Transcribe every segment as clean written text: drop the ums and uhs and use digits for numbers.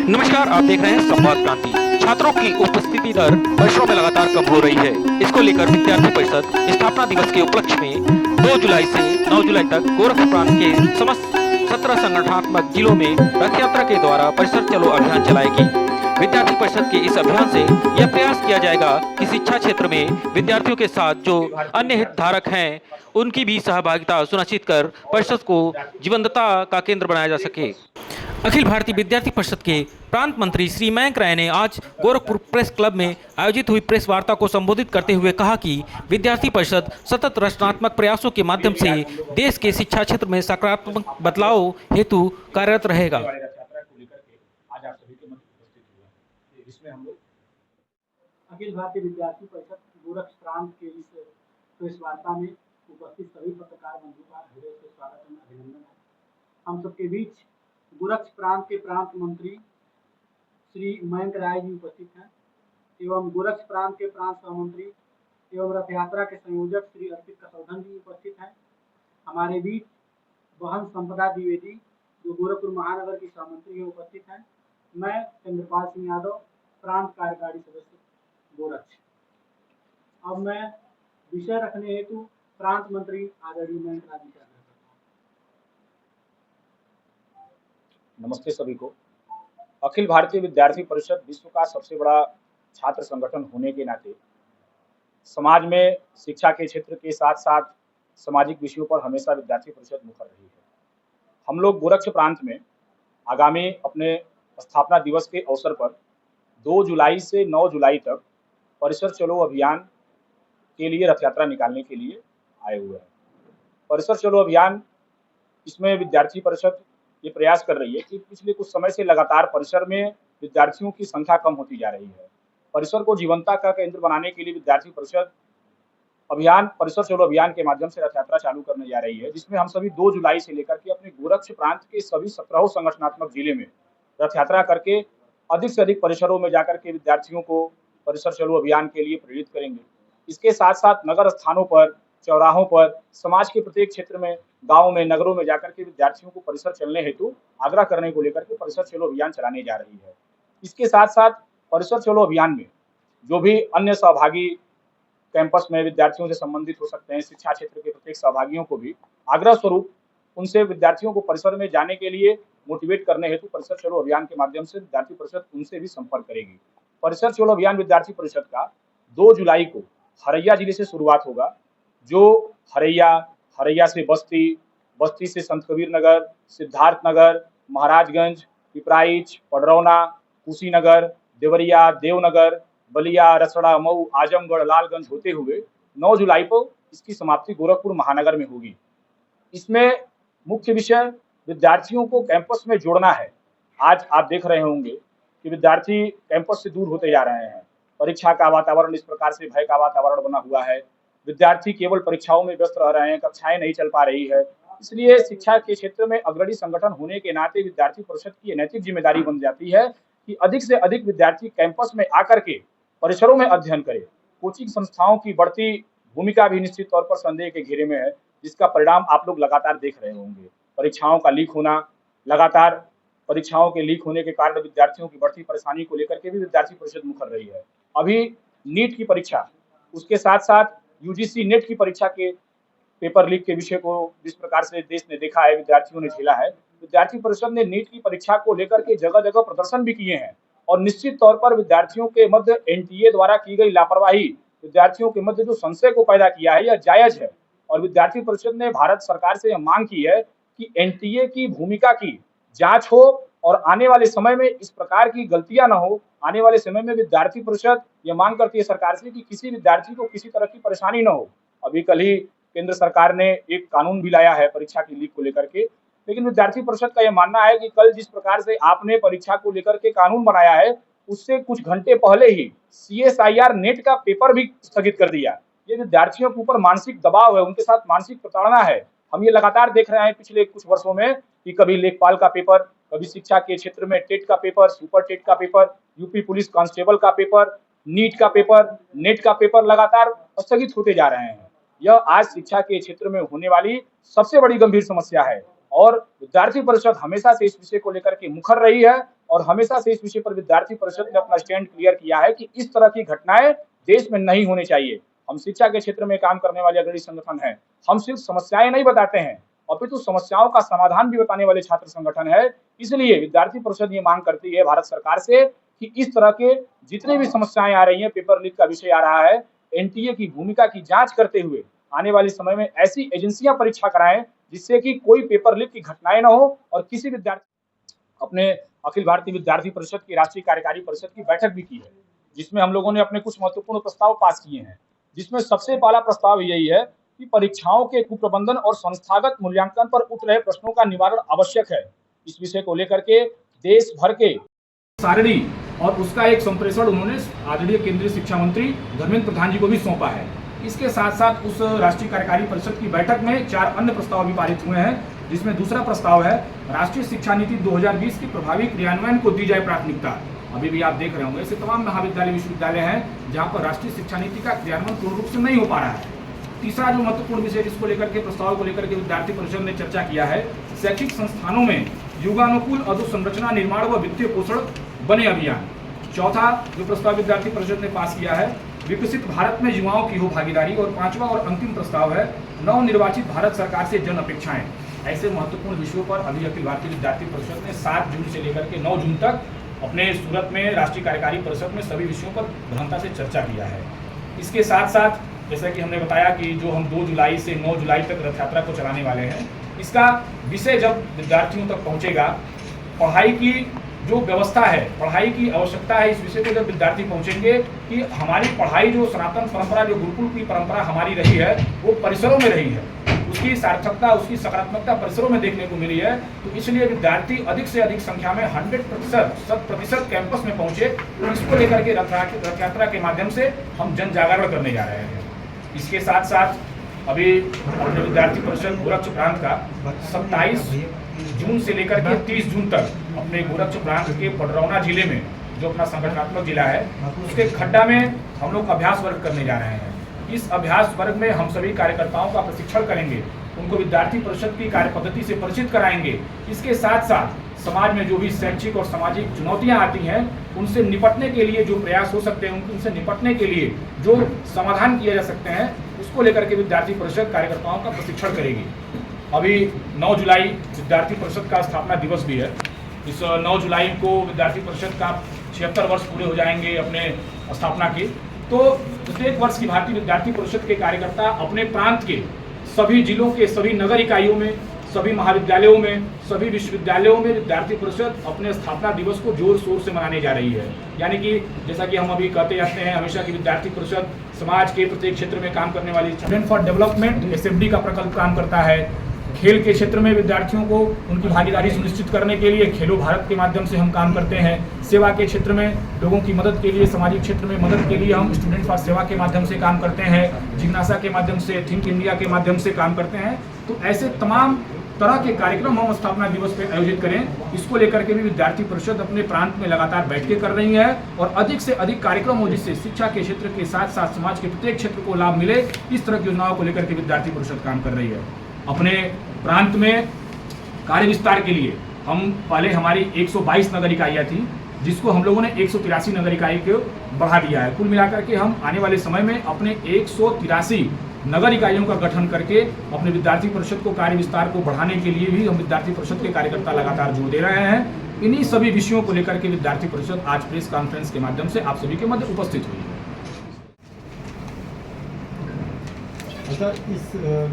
नमस्कार, आप देख रहे हैं संवाद क्रांति। छात्रों की उपस्थिति दर वर्षों में लगातार कम हो रही है। इसको लेकर विद्यार्थी परिषद स्थापना दिवस के उपलक्ष्य में 2 जुलाई से 9 जुलाई तक गोरखपुर प्रांत के समस्त 17 संगठनात्मक जिलों में रथ यात्रा के द्वारा परिसर चलो अभियान चलाएगी। विद्यार्थी परिषद के इस अभियान से यह प्रयास किया जाएगा कि शिक्षा क्षेत्र में विद्यार्थियों के साथ जो अन्य हितधारक हैं उनकी भी सहभागिता सुनिश्चित कर परिषद को जीवंतता का केंद्र बनाया जा सके। अखिल भारतीय विद्यार्थी परिषद के प्रांत मंत्री श्री मयंक राय ने आज गोरखपुर प्रेस क्लब में आयोजित हुई प्रेस वार्ता को संबोधित करते हुए कहा कि विद्यार्थी परिषद सतत रचनात्मक प्रयासों के माध्यम से देश के शिक्षा क्षेत्र में सकारात्मक बदलाव हेतु कार्यरत रहेगा। इसमें हम लोग अखिल भारतीय विद्यार्थी परिषद गोरख प्रांत के इस प्रेस वार्ता में उपस्थित सभी पत्रकार बंधु का हृदय से स्वागत एवं अभिनंदन है। हम सबके बीच गोरख प्रांत के प्रांत मंत्री श्री मयंक राय जी उपस्थित हैं एवं गोरख प्रांत के प्रांत सहमंत्री एवं रथ यात्रा के संयोजक श्री अर्पित कसौधन जी उपस्थित हैं। हमारे बीच बहन संपदा द्विवेदी जो गोरखपुर महानगर की सहमंत्री है उपस्थित हैं। मैं चंद्रपाल सिंह यादव प्रांत कार्यकारी सदस्य गोरक्ष। अब मैं विषय रखने हेतु प्रांत मंत्री आदरणीय मयंक राय जी का आग्रह करता हूँ। नमस्ते सभी को। अखिल भारतीय विद्यार्थी परिषद विश्व का सबसे बड़ा छात्र संगठन होने के नाते समाज में शिक्षा के क्षेत्र के साथ साथ सामाजिक विषयों पर हमेशा विद्यार्थी परिषद मुखर रही है। हम लोग गोरक्ष प्रांत में आगामी अपने स्थापना दिवस के अवसर पर 2 जुलाई से 9 जुलाई तक परिसर चलो अभियान के लिए रथ यात्रा निकालने के लिए आए हुए हैं। परिसर चलो अभियान, इसमें विद्यार्थी परिषद ये प्रयास कर रही है कि पिछले कुछ समय से लगातार परिसर में विद्यार्थियों की संख्या कम होती जा रही है। परिसर को जीवंतता का केंद्र बनाने के लिए विद्यार्थी परिषद परिसर चलो अभियान के माध्यम से रथ यात्रा चालू करने जा रही है, जिसमें हम सभी 2 जुलाई से लेकर के अपने गोरक्ष प्रांत के सभी 17 संगठनात्मक जिले में रथ यात्रा करके अधिक से अधिक परिसरों में जाकर के विद्यार्थियों को परिसर चलो अभियान के लिए प्रेरित करेंगे। इसके साथ साथ नगर स्थानों पर, चौराहों पर, समाज के प्रत्येक क्षेत्र में, गाँव में, नगरों में जाकर के विद्यार्थियों को परिसर चलने हेतु आग्रह करने को लेकर के परिसर चलो अभियान चलाने जा रही है। इसके साथ साथ परिसर चलो अभियान में जो भी अन्य सहभागी कैंपस में विद्यार्थियों से संबंधित हो सकते हैं, शिक्षा क्षेत्र के प्रत्येक सहभागियों को भी आग्रह स्वरूप उनसे विद्यार्थियों को परिसर में जाने के लिए मोटिवेट करने हेतु परिसर चलो अभियान के माध्यम से विद्यार्थी परिषद उनसे भी संपर्क करेगी। परिसर चलो अभियान विद्यार्थी परिषद का 2 जुलाई को हरैया जिले से शुरुआत होगा, जो हरैया से बस्ती से संत कबीर नगर, सिद्धार्थ नगर, महाराजगंज, पिपराइच, पडरौना, कुशीनगर, देवरिया, देवनगर, बलिया, रसड़ा, मऊ, आजमगढ़, लालगंज होते हुए 9 जुलाई को इसकी समाप्ति गोरखपुर महानगर में होगी। इसमें मुख्य विषय विद्यार्थियों को कैंपस में जोड़ना है। आज आप देख रहे होंगे कि विद्यार्थी कैंपस से दूर होते जा रहे हैं। परीक्षा का वातावरण इस प्रकार से भय का वातावरण बना हुआ है। विद्यार्थी केवल परीक्षाओं में व्यस्त रह रहे हैं, कक्षाएं नहीं चल पा रही है। इसलिए शिक्षा के क्षेत्र में अग्रणी संगठन होने के नाते विद्यार्थी परिषद की नैतिक जिम्मेदारी बन जाती है कि अधिक से अधिक विद्यार्थी कैंपस में आकर के परिसरों में अध्ययन करें। कोचिंग संस्थाओं की बढ़ती भूमिका भी निश्चित तौर पर संदेह के घेरे में है, जिसका परिणाम आप लोग लगातार देख रहे होंगे। परीक्षाओं का लीक होना, लगातार परीक्षाओं के लीक होने के कारण विद्यार्थियों की बढ़ती परेशानी को लेकर के भी विद्यार्थी परिषद मुखर रही है। अभी नीट की परीक्षा, उसके साथ साथ यूजीसी नेट की परीक्षा के पेपर लीक के विषय को जिस प्रकार से देश ने देखा है, विद्यार्थियों ने झेला है, विद्यार्थी परिषद ने नीट की परीक्षा को लेकर के जगह जगह प्रदर्शन भी किए हैं और निश्चित तौर पर विद्यार्थियों के मध्य एनटीए द्वारा की गई लापरवाही, विद्यार्थियों के मध्य जो संशय को पैदा किया है, यह जायज है। और विद्यार्थी परिषद ने भारत सरकार से यह मांग की है कि एनटीए की भूमिका की जांच हो और आने वाले समय में इस प्रकार की गलतियां न हो। आने वाले समय में विद्यार्थी परिषद यह मांग करती है सरकार से कि किसी विद्यार्थी को किसी तरह की परेशानी न हो। अभी कल ही केंद्र सरकार ने एक कानून भी लाया है परीक्षा की लीक को लेकर के, लेकिन विद्यार्थी परिषद का यह मानना है कि कल जिस प्रकार से आपने परीक्षा को लेकर के कानून बनाया है, उससे कुछ घंटे पहले ही CSIR नेट का पेपर भी स्थगित कर दिया। ये विद्यार्थियों के ऊपर मानसिक दबाव है, उनके साथ मानसिक प्रताड़ना है। हम ये लगातार देख रहे हैं पिछले कुछ वर्षों में कि कभी लेखपाल का पेपर, कभी शिक्षा के क्षेत्र में टेट का पेपर, सुपर टेट का पेपर, यूपी पुलिस कांस्टेबल का पेपर, नीट का पेपर, नेट का पेपर लगातार स्थगित होते जा रहे हैं। यह आज शिक्षा के क्षेत्र में होने वाली सबसे बड़ी गंभीर समस्या है। और विद्यार्थी परिषद हमेशा से इस विषय को लेकर के मुखर रही है और हमेशा से इस विषय पर विद्यार्थी परिषद ने अपना स्टैंड क्लियर किया है कि इस तरह की घटनाएं देश में नहीं होनी चाहिए। हम शिक्षा के क्षेत्र में काम करने वाले अग्रणी संगठन हैं। हम सिर्फ समस्याएं नहीं बताते हैं, अपितु समस्याओं का समाधान भी बताने वाले छात्र संगठन है। इसलिए विद्यार्थी परिषद ये मांग करती है भारत सरकार से कि इस तरह के जितने भी समस्याएं आ रही हैं, पेपर लीक का विषय आ रहा है, एनटीए की भूमिका की जांच करते हुए आने वाले समय में ऐसी एजेंसियां परीक्षा कराएं जिससे कि कोई पेपर लीक की घटनाएं न हो। और किसी विद्यार्थी अपने अखिल भारतीय विद्यार्थी परिषद की राष्ट्रीय कार्यकारी परिषद की बैठक भी की है, जिसमें हम लोगों ने अपने कुछ महत्वपूर्ण प्रस्ताव पास किए हैं, जिसमें सबसे पहला प्रस्ताव यही है कि परीक्षाओं के कुप्रबंधन और संस्थागत मूल्यांकन पर उठ रहे प्रश्नों का निवारण आवश्यक है। इस विषय को लेकर के देश भर के सारणी और उसका एक संप्रेषण उन्होंने आदरणीय केंद्रीय शिक्षा मंत्री धर्मेंद्र प्रधान जी को भी सौंपा है। इसके साथ साथ उस राष्ट्रीय कार्यकारी परिषद की बैठक में 4 अन्य प्रस्ताव भी पारित हुए हैं, जिसमें दूसरा प्रस्ताव है राष्ट्रीय शिक्षा नीति 2020 की प्रभावी क्रियान्वयन को दी जाए प्राथमिकता। अभी भी आप देख रहे होंगे ऐसे तमाम महाविद्यालय विश्वविद्यालय हैं जहां पर राष्ट्रीय शिक्षा नीति का क्रियान्वयन पूर्ण रूप से नहीं हो पा रहा है। तीसरा जो महत्वपूर्ण विषय जिसको लेकर के प्रस्ताव को लेकर के विद्यार्थी परिषद ने चर्चा किया है, शैक्षिक संस्थानों में युगानुकूल अधोसंरचना निर्माण व वित्तीय पोषण बने अभियान। चौथा जो प्रस्ताव विद्यार्थी परिषद ने पास किया है, विकसित भारत में युवाओं की हो भागीदारी। और पांचवा और अंतिम प्रस्ताव है नवनिर्वाचित भारत सरकार से जन अपेक्षाएं। ऐसे महत्वपूर्ण विषयों पर अभी अखिल भारतीय विद्यार्थी परिषद ने 7 जून से लेकर के 9 जून तक अपने सूरत में राष्ट्रीय कार्यकारी परिषद में सभी विषयों पर गहनता से चर्चा किया है। इसके साथ साथ जैसा कि हमने बताया कि जो हम 2 जुलाई से 9 जुलाई तक रथ यात्रा को चलाने वाले हैं, इसका विषय जब विद्यार्थियों तक पहुंचेगा, पढ़ाई की जो व्यवस्था है, पढ़ाई की आवश्यकता है, इस विषय को जब विद्यार्थी पहुंचेंगे कि हमारी पढ़ाई जो सनातन परंपरा, जो गुरुकुल की परंपरा हमारी रही है, वो परिसरों में रही है, उसकी सार्थकता, उसकी सकारात्मकता परिसरों में देखने को मिली है। तो इसलिए विद्यार्थी अधिक से अधिक संख्या में 100% कैंपस में पहुंचे। तो इसको लेकर के रथ यात्रा के माध्यम से हम जन जागरण करने जा रहे हैं। इसके साथ साथ अभी अपने विद्यार्थी परिषद गोरक्ष प्रांत का 27 जून से लेकर के 30 जून तक अपने गोरक्ष प्रांत के पडरौना जिले में जो अपना संगठनात्मक जिला है, उसके खड्डा में हम लोग अभ्यास वर्ग करने जा रहे हैं। इस अभ्यास वर्ग में हम सभी कार्यकर्ताओं का प्रशिक्षण करेंगे, उनको विद्यार्थी परिषद की कार्य पद्धति से परिचित कराएंगे। इसके साथ साथ समाज में जो भी शैक्षिक और सामाजिक चुनौतियां आती हैं, उनसे निपटने के लिए जो प्रयास हो सकते हैं, उनसे निपटने के लिए जो समाधान किए जा सकते हैं, उसको लेकर के विद्यार्थी परिषद कार्यकर्ताओं का प्रशिक्षण करेगी। अभी 9 जुलाई विद्यार्थी परिषद का स्थापना दिवस भी है। इस 9 जुलाई को विद्यार्थी परिषद का 76 वर्ष पूरे हो जाएंगे अपने स्थापना के। तो प्रत्येक वर्ष की भारतीय विद्यार्थी परिषद के कार्यकर्ता अपने प्रांत के सभी जिलों के सभी नगर इकाइयों में, सभी महाविद्यालयों में, सभी विश्वविद्यालयों में विद्यार्थी परिषद अपने स्थापना दिवस को जोर शोर से मनाने जा रही है। यानी कि जैसा कि हम अभी कहते जाते हैं हमेशा की विद्यार्थी परिषद समाज के प्रत्येक क्षेत्र में काम करने वाली स्टूडेंट फॉर डेवलपमेंट एसएफडी का प्रकल्प काम करता है। खेल के क्षेत्र में विद्यार्थियों को उनकी भागीदारी सुनिश्चित करने के लिए खेलो भारत के माध्यम से हम काम करते हैं। सेवा के क्षेत्र में लोगों की मदद के लिए, सामाजिक क्षेत्र में मदद के लिए हम स्टूडेंट फॉर सेवा के माध्यम से काम करते हैं, जिज्ञासा के माध्यम से, थिंक इंडिया के माध्यम से काम करते हैं। तो ऐसे तमाम तरह के कार्यक्रम हम स्थापना दिवस पे आयोजित करें, इसको लेकर के भी विद्यार्थी परिषद अपने प्रांत में लगातार बैठकें कर रही है और अधिक से अधिक कार्यक्रम हो जिससे शिक्षा के क्षेत्र के साथ साथ समाज के प्रत्येक क्षेत्र को लाभ मिले, इस तरह की योजनाओं को लेकर के विद्यार्थी परिषद काम कर रही है। अपने प्रांत में कार्य विस्तार के लिए हम पहले हमारी 122 नगर इकाइयाँ थी, जिसको हम लोगों ने 183 नगर इकाई को बढ़ा दिया है। कुल मिलाकर के हम आने वाले समय में अपने 183 नगर इकाइयों का गठन करके अपने विद्यार्थी परिषद को कार्य विस्तार को बढ़ाने के लिए भी हम विद्यार्थी परिषद के कार्यकर्ता लगातार जोर दे रहे हैं। इन्हीं सभी विषयों को लेकर के विद्यार्थी परिषद आज प्रेस कॉन्फ्रेंस के माध्यम से आप सभी के मध्य उपस्थित हुई है। अच्छा, इस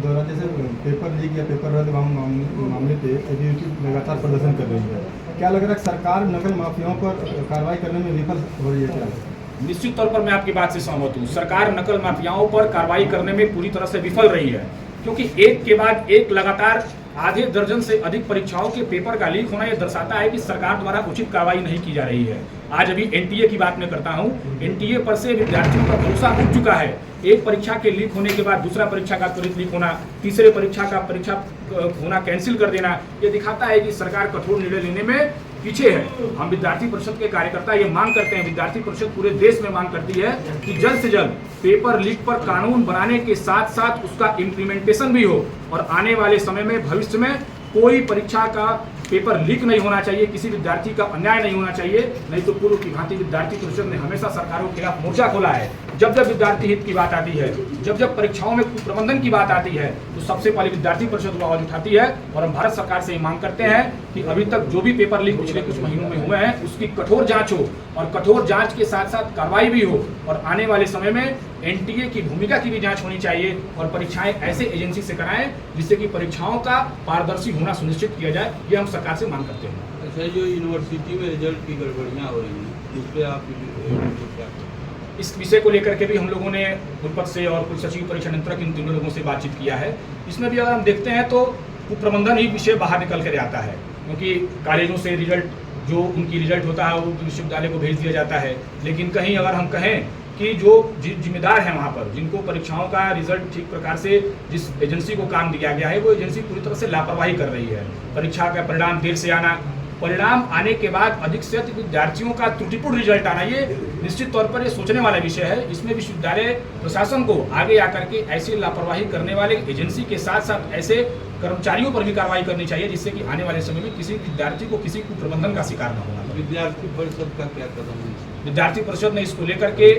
दौरान जैसे पेपर लीक या पेपर रद्द मामले पे एबीवीपी लगातार प्रदर्शन कर रही है, क्या लग रहा है सरकार नकल माफियाओं पर कार्रवाई करने में विफल हो रही है क्या? निश्चित तौर पर मैं आपकी बात से सहमत हूँ। सरकार नकल माफियाओं पर कार्रवाई करने में पूरी तरह से विफल रही है, क्योंकि एक के बाद एक लगातार आधे दर्जन से अधिक परीक्षाओं के पेपर का लीक होना यह दर्शाता है कि सरकार द्वारा उचित कार्रवाई नहीं की जा रही है। आज अभी एनटीए की बात मैं करता हूँ, एनटीए पर से विद्यार्थियों का भरोसा उठ चुका है। एक परीक्षा के लीक होने के बाद दूसरा परीक्षा का त्वरित लीक होना, तीसरे परीक्षा का परीक्षा होना कैंसिल कर देना, ये दिखाता है कि सरकार कठोर निर्णय लेने में पीछे है। हम विद्यार्थी परिषद के कार्यकर्ता ये मांग करते हैं, विद्यार्थी परिषद पूरे देश में मांग करती है कि जल्द से जल्द पेपर लीक पर कानून बनाने के साथ साथ उसका इम्प्लीमेंटेशन भी हो और आने वाले समय में भविष्य में कोई परीक्षा का पेपर लीक नहीं होना चाहिए, किसी विद्यार्थी का अन्याय नहीं होना चाहिए। नहीं तो पूर्व की भांति विद्यार्थी परिषद ने हमेशा सरकारों के खिलाफ मोर्चा खोला है। जब जब विद्यार्थी हित की बात आती है, जब जब परीक्षाओं में प्रबंधन की बात आती है, तो सबसे पहले विद्यार्थी परिषद आवाज उठाती है। और हम भारत सरकार से ये मांग करते हैं कि अभी तक जो भी पेपर लीक पिछले कुछ महीनों में हुए हैं उसकी कठोर जांच हो, और कठोर जांच के साथ साथ कार्रवाई भी हो, और आने वाले समय में एनटीए की भूमिका की भी जांच होनी चाहिए, और परीक्षाएं ऐसे एजेंसी से कराएं जिससे कि परीक्षाओं का पारदर्शी होना सुनिश्चित किया जाए। ये हम सरकार से मांग करते हैं। अच्छा, जो यूनिवर्सिटी में रिजल्ट की गड़बड़ियाँ हो रही हैं, इस पर आप क्या? इस विषय को लेकर के भी हम लोगों ने कुलपति से और कुल सचिव परीक्षा नियंत्रक इन तीनों लोगों से बातचीत किया है। इसमें भी अगर हम देखते हैं तो कुप्रबंधन ही विषय बाहर निकल कर आता है, क्योंकि कॉलेजों से रिजल्ट जो उनकी रिजल्ट होता है वो विश्वविद्यालय को भेज दिया जाता है। लेकिन कहीं अगर हम कहें कि जो जिम्मेदार हैं वहाँ पर, जिनको परीक्षाओं का रिजल्ट ठीक प्रकार से जिस एजेंसी को काम दिया गया है, वो एजेंसी पूरी तरह से लापरवाही कर रही है। परीक्षा का परिणाम देर से आना, परिणाम आने के बाद अधिक से अधिक विद्यार्थियों का त्रुटिपूर्ण रिजल्ट आना, ये निश्चित तौर पर ये सोचने वाला विषय है। इसमें विश्वविद्यालय प्रशासन को आगे आकर के ऐसी लापरवाही करने वाले एजेंसी के साथ साथ ऐसे कर्मचारियों पर भी कार्रवाई करनी चाहिए, जिससे कि आने वाले समय में किसी विद्यार्थी को किसी कुप्रबंधन का शिकार न होना पड़े। विद्यार्थी परिषद का क्या कदम है? विद्यार्थी परिषद ने इसको लेकर के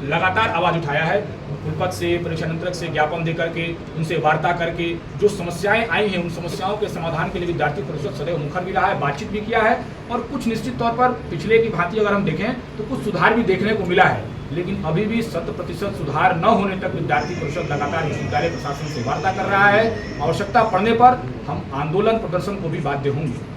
लगातार आवाज उठाया है। कुलपति से, परीक्षा नियंत्रक से ज्ञापन देकर के, उनसे वार्ता करके जो समस्याएं आई हैं उन समस्याओं के समाधान के लिए विद्यार्थी परिषद सदैव मुखर भी रहा है, बातचीत भी किया है। और कुछ निश्चित तौर पर पिछले की भांति अगर हम देखें तो कुछ सुधार भी देखने को मिला है, लेकिन अभी भी 100% सुधार न होने तक विद्यार्थी परिषद लगातार विश्वविद्यालय प्रशासन से वार्ता कर रहा है। आवश्यकता पड़ने पर हम आंदोलन प्रदर्शन को भी बाध्य होंगे।